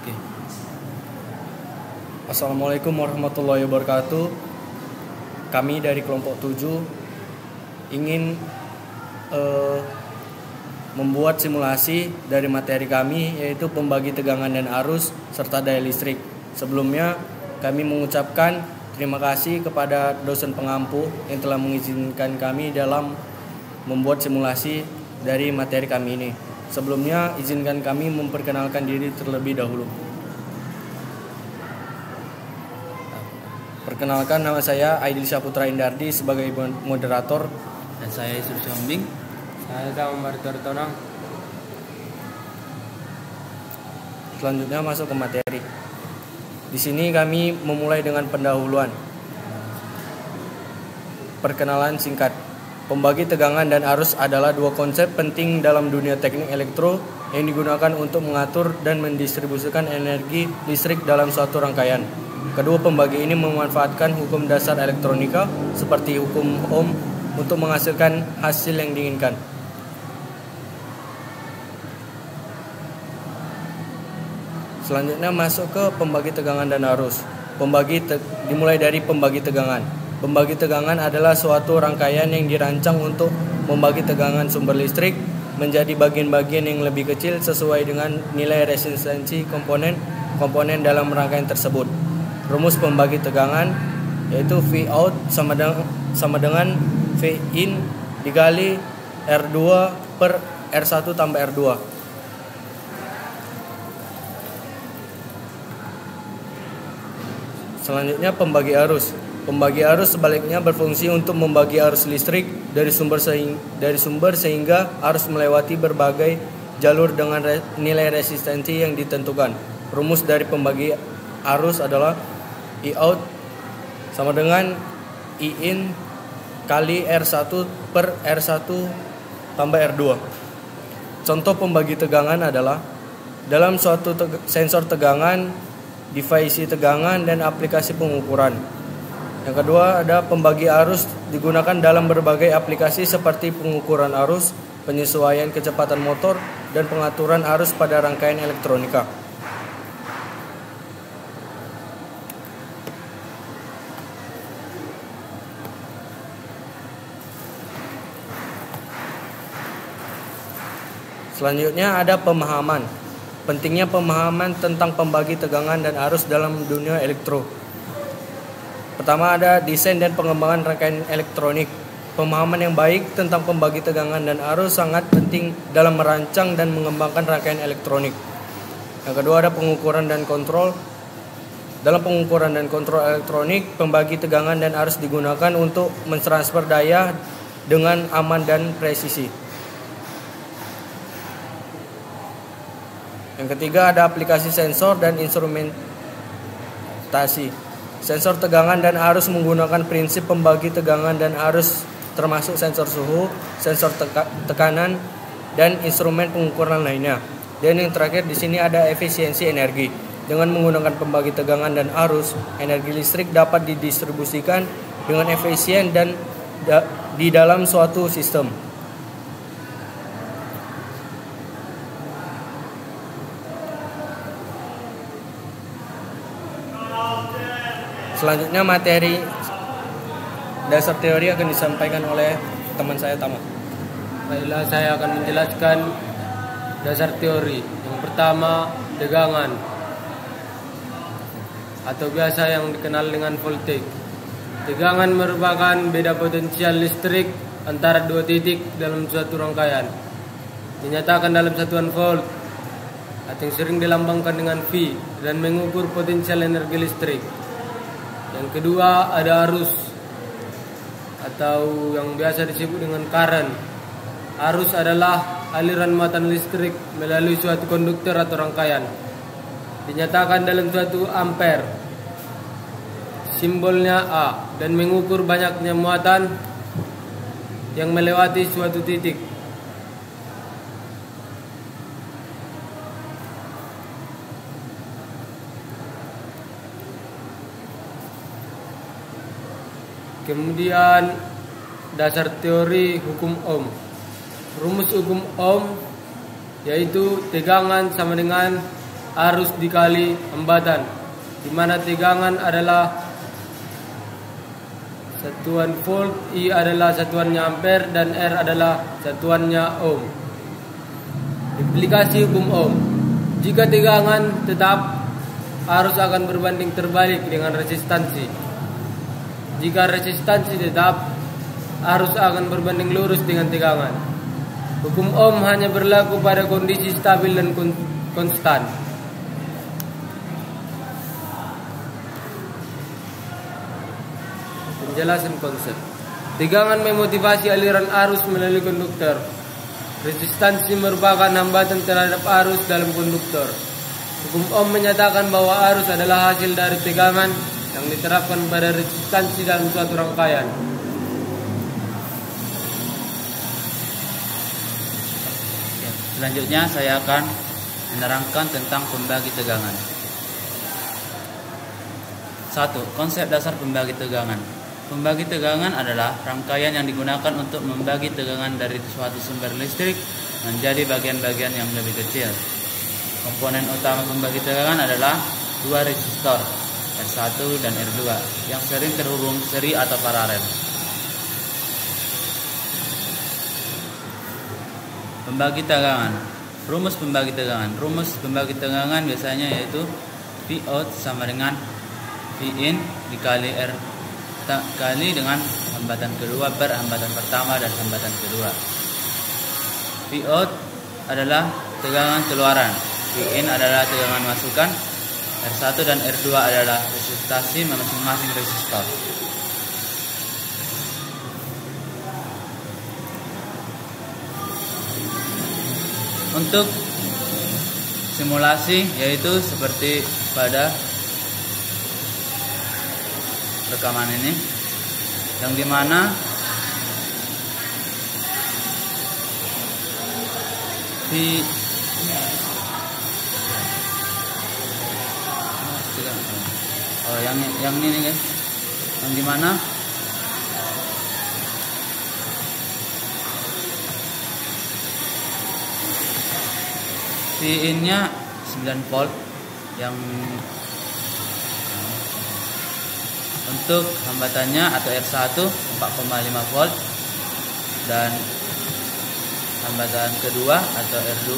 Oke. Assalamualaikum warahmatullahi wabarakatuh. Kami dari kelompok 7 ingin membuat simulasi dari materi kami, yaitu pembagi tegangan dan arus serta daya listrik. Sebelumnya kami mengucapkan terima kasih kepada dosen pengampu yang telah mengizinkan kami dalam membuat simulasi dari materi kami ini. Sebelumnya izinkan kami memperkenalkan diri terlebih dahulu. Perkenalkan, nama saya Aidil Syahputra Indardi sebagai moderator. Dan saya Yusuf Syambing. Saya Umar Tortonang. Selanjutnya masuk ke materi. Di sini kami memulai dengan pendahuluan. Perkenalan singkat. Pembagi tegangan dan arus adalah dua konsep penting dalam dunia teknik elektro yang digunakan untuk mengatur dan mendistribusikan energi listrik dalam suatu rangkaian. Kedua pembagi ini memanfaatkan hukum dasar elektronika seperti hukum Ohm untuk menghasilkan hasil yang diinginkan. Selanjutnya masuk ke pembagi tegangan dan arus. Dimulai dari pembagi tegangan. Pembagi tegangan adalah suatu rangkaian yang dirancang untuk membagi tegangan sumber listrik menjadi bagian-bagian yang lebih kecil sesuai dengan nilai resistensi komponen dalam rangkaian tersebut. Rumus pembagi tegangan yaitu V out sama dengan V in dikali R2 per R1 tambah R2. Selanjutnya pembagi arus. Pembagi arus sebaliknya berfungsi untuk membagi arus listrik dari sumber sehingga arus melewati berbagai jalur dengan nilai resistensi yang ditentukan. Rumus dari pembagi arus adalah I out sama dengan I in kali R1 per R1 tambah R2. Contoh pembagi tegangan adalah dalam suatu sensor tegangan, device tegangan, dan aplikasi pengukuran. Yang kedua ada pembagi arus digunakan dalam berbagai aplikasi seperti pengukuran arus, penyesuaian kecepatan motor, dan pengaturan arus pada rangkaian elektronika. Selanjutnya ada pemahaman. Pentingnya pemahaman tentang pembagi tegangan dan arus dalam dunia elektro. Pertama ada desain dan pengembangan rangkaian elektronik. Pemahaman yang baik tentang pembagi tegangan dan arus sangat penting dalam merancang dan mengembangkan rangkaian elektronik. Yang kedua ada pengukuran dan kontrol. Dalam pengukuran dan kontrol elektronik, pembagi tegangan dan arus digunakan untuk mentransfer daya dengan aman dan presisi. Yang ketiga ada aplikasi sensor dan instrumentasi. Sensor tegangan dan arus menggunakan prinsip pembagi tegangan dan arus termasuk sensor suhu, sensor tekanan, dan instrumen pengukuran lainnya. Dan yang terakhir di sini ada efisiensi energi. Dengan menggunakan pembagi tegangan dan arus, energi listrik dapat didistribusikan dengan efisien dan di dalam suatu sistem. Selanjutnya materi dasar teori akan disampaikan oleh teman saya Tama. Baiklah, saya akan menjelaskan dasar teori. Yang pertama, tegangan atau biasa yang dikenal dengan voltage. Tegangan merupakan beda potensial listrik antara dua titik dalam suatu rangkaian. Dinyatakan dalam satuan volt atau yang sering dilambangkan dengan V dan mengukur potensial energi listrik. Yang kedua ada arus atau yang biasa disebut dengan current. Arus adalah aliran muatan listrik melalui suatu konduktor atau rangkaian. Dinyatakan dalam suatu ampere. Simbolnya A dan mengukur banyaknya muatan yang melewati suatu titik. Kemudian dasar teori hukum Ohm. Rumus hukum Ohm yaitu tegangan sama dengan arus dikali hambatan, di mana tegangan adalah satuan volt, I adalah satuannya ampere, dan R adalah satuannya ohm. Implikasi hukum ohm. Jika tegangan tetap, arus akan berbanding terbalik dengan resistansi. Jika resistansi tetap, arus akan berbanding lurus dengan tegangan. Hukum ohm hanya berlaku pada kondisi stabil dan konstan. Penjelasan konsep. Tegangan memotivasi aliran arus melalui konduktor. Resistansi merupakan hambatan terhadap arus dalam konduktor. Hukum ohm menyatakan bahwa arus adalah hasil dari tegangan yang diterapkan pada resistansi dalam suatu rangkaian. Selanjutnya saya akan menerangkan tentang pembagi tegangan. 1. Konsep dasar pembagi tegangan. Pembagi tegangan adalah rangkaian yang digunakan untuk membagi tegangan dari suatu sumber listrik menjadi bagian-bagian yang lebih kecil. Komponen utama pembagi tegangan adalah dua resistor, R1 dan R2, yang sering terhubung seri atau paralel. Pembagi tegangan. Rumus pembagi tegangan. Rumus pembagi tegangan biasanya yaitu V out sama dengan V in dikali R kali dengan hambatan kedua per hambatan pertama dan hambatan kedua. V out adalah tegangan keluaran, V in adalah tegangan masukan, R1 dan R2 adalah resistasi masing-masing resistor. Untuk simulasi yaitu seperti pada rekaman ini, yang dimana yang ini guys, yang dimana V in-nya 9 volt, yang untuk hambatannya atau R1 4,5 volt, dan hambatan kedua atau R2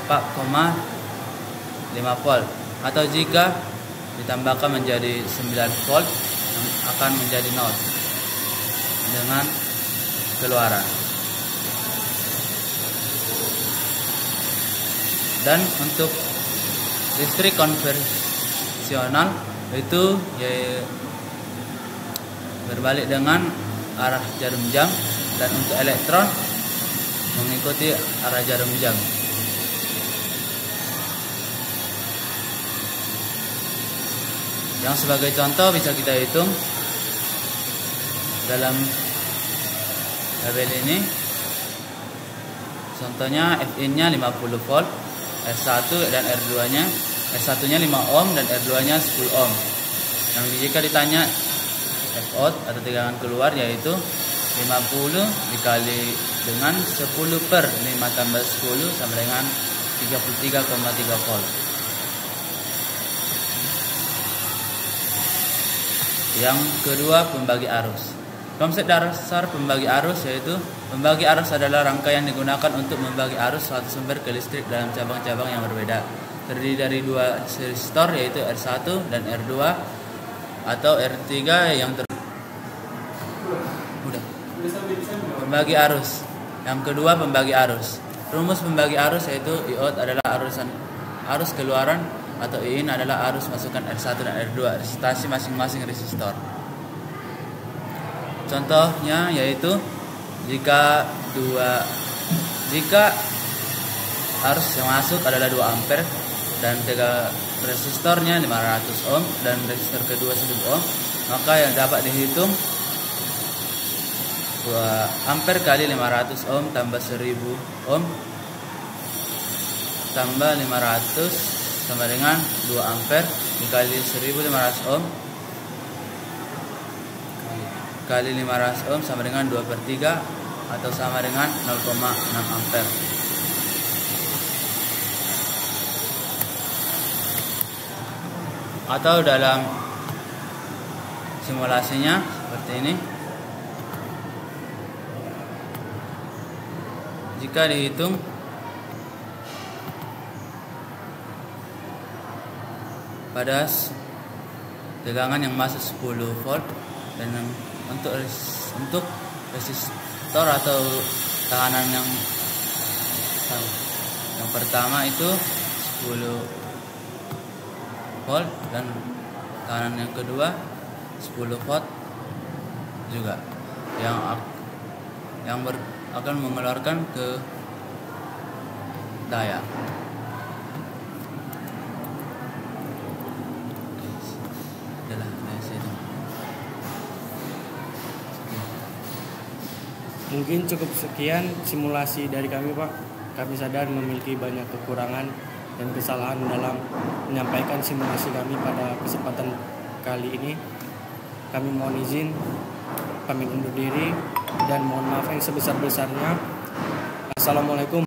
4,5 volt, atau jika ditambahkan menjadi 9 volt akan menjadi 0 dengan keluaran. Dan untuk listrik konvensional itu berbalik dengan arah jarum jam, dan untuk elektron mengikuti arah jarum jam. Yang sebagai contoh bisa kita hitung dalam tabel ini. Contohnya F in-nya 50 volt, R1 dan R2-nya, R1-nya 5 ohm dan R2-nya 10 ohm. Yang jika ditanya F out atau tegangan keluar yaitu 50 dikali dengan 10 per 5 tambah 10 sama dengan 33,3 volt. Yang kedua, pembagi arus. Konsep dasar pembagi arus yaitu pembagi arus adalah rangkaian digunakan untuk membagi arus suatu sumber ke listrik dalam cabang-cabang yang berbeda. Terdiri dari dua resistor yaitu R1 dan R2 atau R3 yang Pembagi arus. Yang kedua, pembagi arus. Rumus pembagi arus yaitu I out adalah arus keluaran atau I in adalah arus masukan R1 dan R2, resistasi masing-masing resistor. Contohnya yaitu jika arus yang masuk adalah 2 ampere dan resistornya 500 ohm dan resistor kedua 1000 ohm, maka yang dapat dihitung 2 ampere kali 500 ohm tambah 1000 ohm tambah 500 sama dengan 2 ampere dikali 1500 ohm kali 500 ohm sama dengan 2/3 atau sama dengan 0,6 ampere. Atau dalam simulasinya seperti ini. Jika dihitung pada tegangan yang masuk 10 volt dan untuk resistor atau tekanan yang pertama itu 10 volt dan tekanan yang kedua 10 volt juga yang akan mengeluarkan ke daya. Mungkin cukup sekian simulasi dari kami, Pak. Kami sadar memiliki banyak kekurangan dan kesalahan dalam menyampaikan simulasi kami pada kesempatan kali ini. Kami mohon izin, pamit undur diri, dan mohon maaf yang sebesar-besarnya. Assalamualaikum.